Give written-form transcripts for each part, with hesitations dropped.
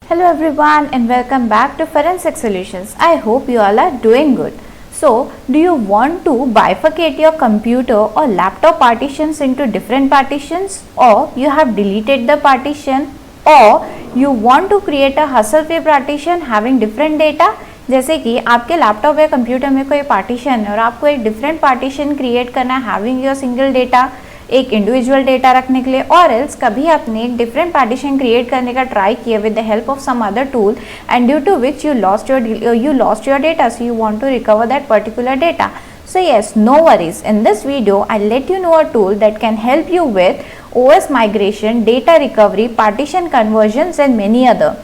Hello everyone and welcome back to Forensic Solutions. I hope you all are doing good. So, do you want to bifurcate your computer or laptop partitions into different partitions, or you have deleted the partition, or you want to create a hassle-free partition having different data? जैसे कि आपके laptop या computer में कोई partition है और आपको एक डिफरेंट पार्टीशन क्रिएट करना है हैविंग योर सिंगल डेटा, एक इंडिविजुअल डेटा रखने के लिए, और एल्स कभी आपने एक डिफरेंट पार्टीशन क्रिएट करने का ट्राई किया with the help of some other tool and due to which you lost your data, so you want to recover that particular data. So yes, no worries. In this video, I'll let you know a tool that can help you with OS migration, data recovery, partition conversions and many other.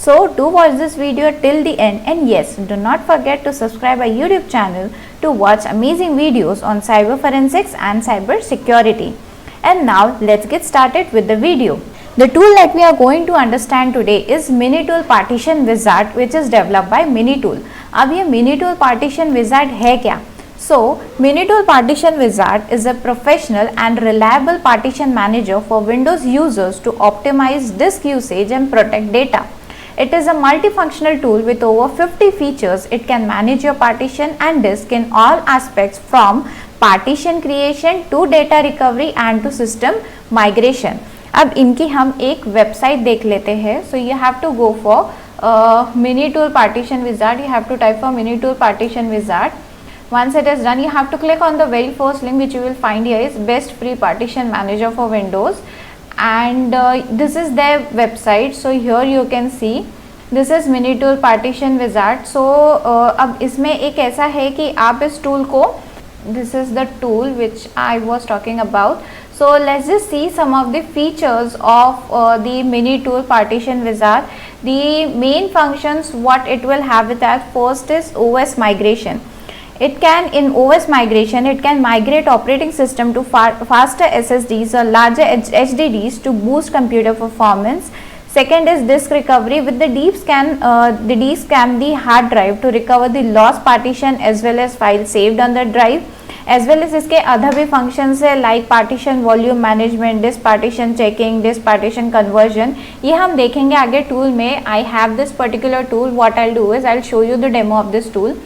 So do watch this video till the end, and yes, do not forget to subscribe our YouTube channel to watch amazing videos on cyber forensics and cyber security. And now let's get started with the video. The tool that we are going to understand today is Minitool Partition Wizard, which is developed by Minitool. अब ये Minitool Partition Wizard है क्या? So, Minitool Partition Wizard is a professional and reliable partition manager for Windows users to optimize disk usage and protect data. It is a multifunctional tool with over 50 features. It can manage your partition and disk in all aspects from partition creation to data recovery and to system migration. अब इनकी हम एक website देख लेते हैं. So you have to go for Minitool Partition Wizard. You have to type for Minitool Partition Wizard. Once it is done, you have to click on the very first link which you will find here is Best Free Partition Manager for Windows. And this is their website. So here you can see this is Minitool Partition Wizard. So अब इसमें एक ऐसा है कि आप इस tool को, this is the tool which I was talking about. So let's just see some of the features of the Minitool Partition Wizard. The main functions what it will have with that, first is OS migration. It can, in OS migration, it can migrate operating system to faster SSDs or larger HDDs to boost computer performance. Second is disk recovery. With the deep scan, the hard drive to recover the lost partition as well as files saved on the drive, as well as इसके other भी functions है like partition volume management, disk partition checking, disk partition conversion. ये हम देखेंगे आगे tool में. I have this particular tool. What I'll do is I'll show you the demo of this tool.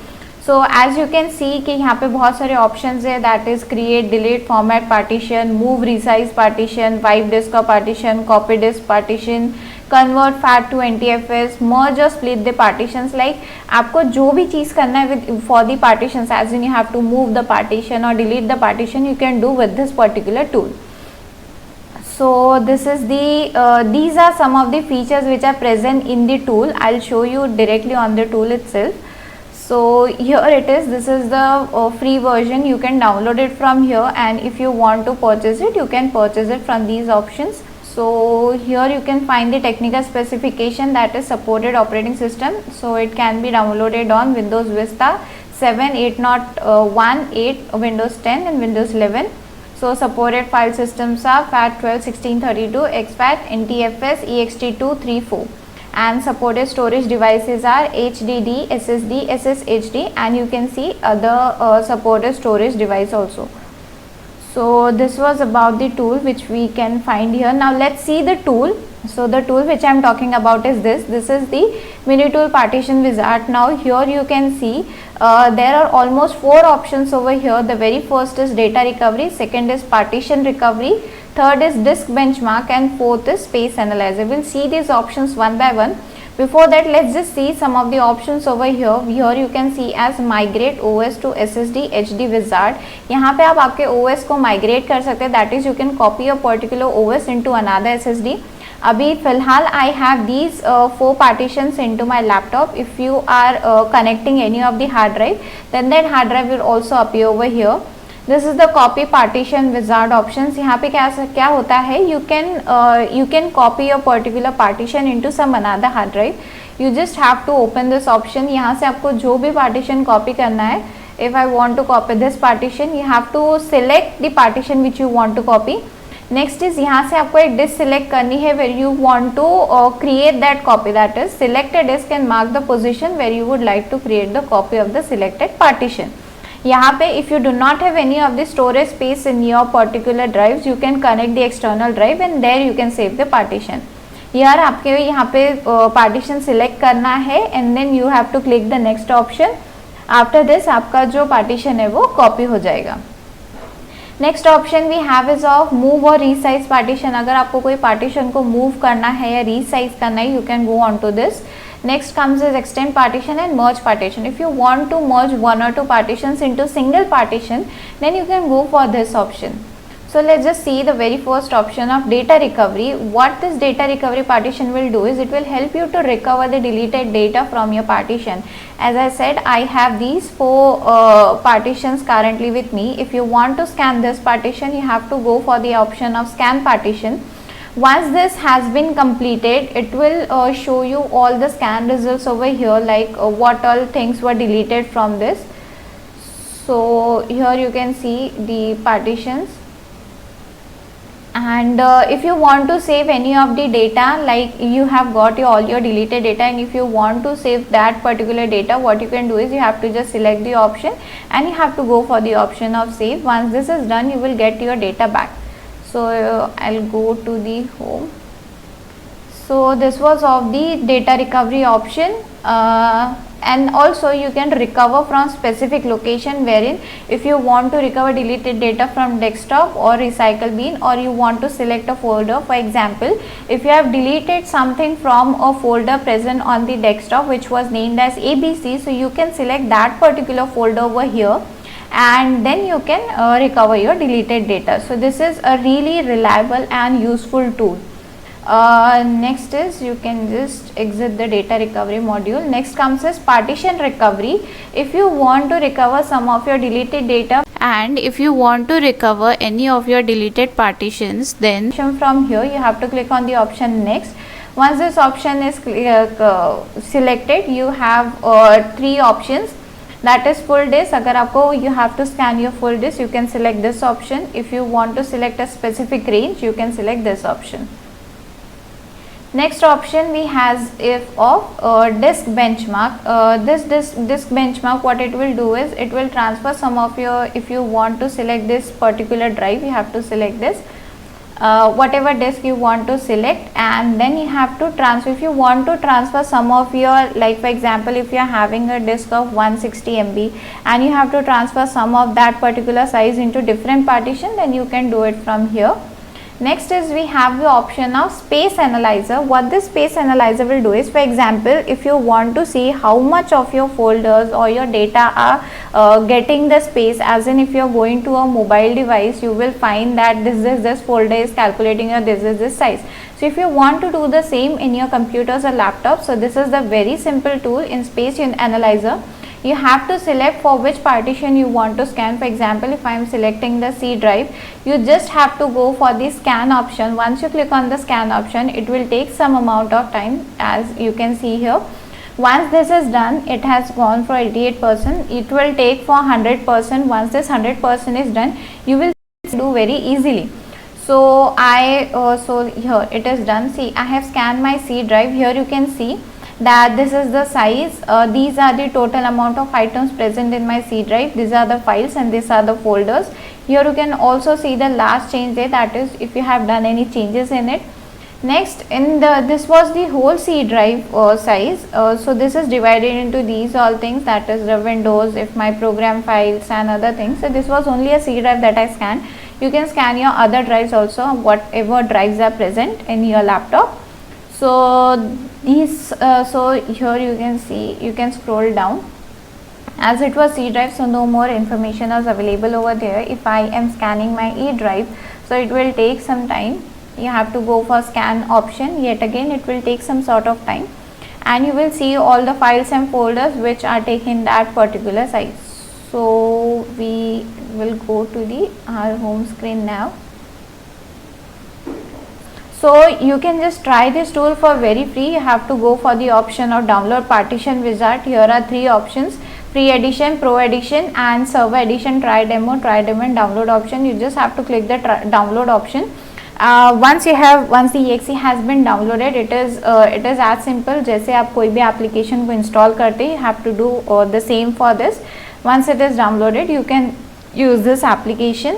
So as you can see कि यहाँ पे बहुत सारे options है, that is create, delete, format partition, move, resize partition, wipe disk का partition, copy disk partition, convert FAT to NTFS, merge or split the partitions. Like आपको जो भी चीज़ करना है with for the partitions, as in you have to move the partition or delete the partition, you can do with this particular tool. So this is the these are some of the features which are present in the tool. I'll show you directly on the tool itself. So here it is. This is the free version. You can download it from here, and if you want to purchase it, you can purchase it from these options. So here you can find the technical specification, that is supported operating system. So it can be downloaded on Windows Vista 7, 8.1, 8, Windows 10 and Windows 11. So supported file systems are FAT12, 1632, exFAT, NTFS, ext234. And supported storage devices are HDD, SSD, SSHD, and you can see other supported storage device also. So this was about the tool which we can find here. Now let's see the tool. So the tool which I am talking about is this. This is the Minitool Partition Wizard. Now here you can see there are almost 4 options over here. The very first is data recovery, second is partition recovery, third is disk benchmark, and fourth is space analyzer. We'll see these options one by one. Before that, let's just see some of the options over here. Here you can see as migrate OS to SSD HD Wizard. यहाँ पे आप आपके OS को migrate कर सकते हैं. That is, you can copy a particular OS into another SSD. अभी फिलहाल I have these 4 partitions into my laptop. If you are connecting any of the hard drive, then that hard drive will also appear over here. This is the copy partition wizard options. यहाँ पे क्या होता है, you can copy a particular partition into some another hard drive. You just have to open this option. यहाँ से आपको जो भी partition copy करना है, if I want to copy this partition, you have to select the partition which you want to copy. Next is यहाँ से आपको एक disk select करनी है where you want to create that copy, that is select a disk and mark the position where you would like to create the copy of the selected partition. यहाँ पे if you do not have any of the storage space in your particular drives, you can connect the external drive and there you can save the partition. यार आपके यहाँ पे partition select करना है and then you have to click the next option. After this आपका जो partition है वो कॉपी हो जाएगा. Next option we have is of move और रीसाइज पार्टीशन. अगर आपको कोई पार्टीशन को मूव करना है या रीसाइज करना है, you can go on to this. Next comes is extend partition and merge partition. If you want to merge one or two partitions into single partition, then you can go for this option. So let's just see the very first option of data recovery. What this data recovery partition will do is it will help you to recover the deleted data from your partition. As I said, I have these 4 partitions currently with me. If you want to scan this partition, you have to go for the option of scan partition. Once this has been completed, it will show you all the scan results over here, like what all things were deleted from this. So here you can see the partitions, and if you want to save any of the data, like you have got all your deleted data, and if you want to save that particular data, what you can do is you have to just select the option and you have to go for the option of save. Once this is done, you will get your data back. So I'll go to the home. So this was of the data recovery option, and also you can recover from specific location, wherein if you want to recover deleted data from desktop or recycle bin, or you want to select a folder. For example, if you have deleted something from a folder present on the desktop which was named as ABC, so you can select that particular folder over here, and then you can recover your deleted data. So this is a really reliable and useful tool. Next is you can just exit the data recovery module. Next comes is partition recovery. If you want to recover some of your deleted data, and if you want to recover any of your deleted partitions, then from here you have to click on the option next. Once this option is selected, you have 3 options. That is full disk. अगर आपको you have to scan your full disk, you can select this option. If you want to select a specific range, you can select this option. Next option we has if of disk benchmark. This disk benchmark, what it will do is it will transfer some of your, if you want to select this particular drive, you have to select this. Whatever disk you want to select, and then you have to transfer. If you want to transfer some of your, like for example, if you are having a disk of 160 MB and you have to transfer some of that particular size into different partition, then you can do it from here. Next is we have the option of space analyzer. What this space analyzer will do is, for example, if you want to see how much of your folders or your data are getting the space, as in if you are going to a mobile device, you will find that this folder is calculating your this size. So if you want to do the same in your computers or laptops, so this is the very simple tool in space analyzer. You have to select for which partition you want to scan. For example, if I am selecting the C drive, you just have to go for the scan option. Once you click on the scan option, it will take some amount of time, as you can see here. Once this is done, it has gone for 88%. It will take for 100%. Once this 100% is done, you will do very easily. So so here it is done. See, I have scanned my C drive. Here you can see that this is the size. These are the total amount of items present in my C drive. These are the files and these are the folders. Here you can also see the last change date, that is if you have done any changes in it. Next, in this was the whole C drive size. So this is divided into these all things, that is the windows, if my program files and other things. So this was only a C drive that I scanned. You can scan your other drives also, whatever drives are present in your laptop. So these so here you can see, you can scroll down. As it was C drive, so no more information is available over there. If I am scanning my E drive, so it will take some time. You have to go for scan option. Yet again it will take some sort of time, and you will see all the files and folders which are taking that particular size. So we will go to our home screen now. So you can just try this tool for very free. You have to go for the option of download partition wizard. Here are 3 options: free edition, pro edition and server edition. Try demo and download option. You just have to click the download option. Once the exe has been downloaded, it is as simple. जैसे आप कोई भी application को install करते हैं, you have to do the same for this. Once it is downloaded, you can use this application.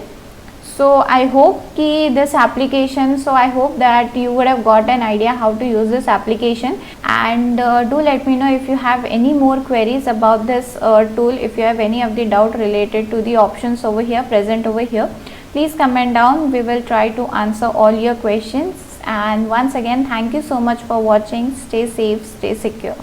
So I hope ki this application, so I hope that you would have got an idea how to use this application, and do let me know if you have any more queries about this tool. If you have any of the doubt related to the options over here present over here, please comment down. We will try to answer all your questions. And once again, thank you so much for watching. Stay safe, stay secure.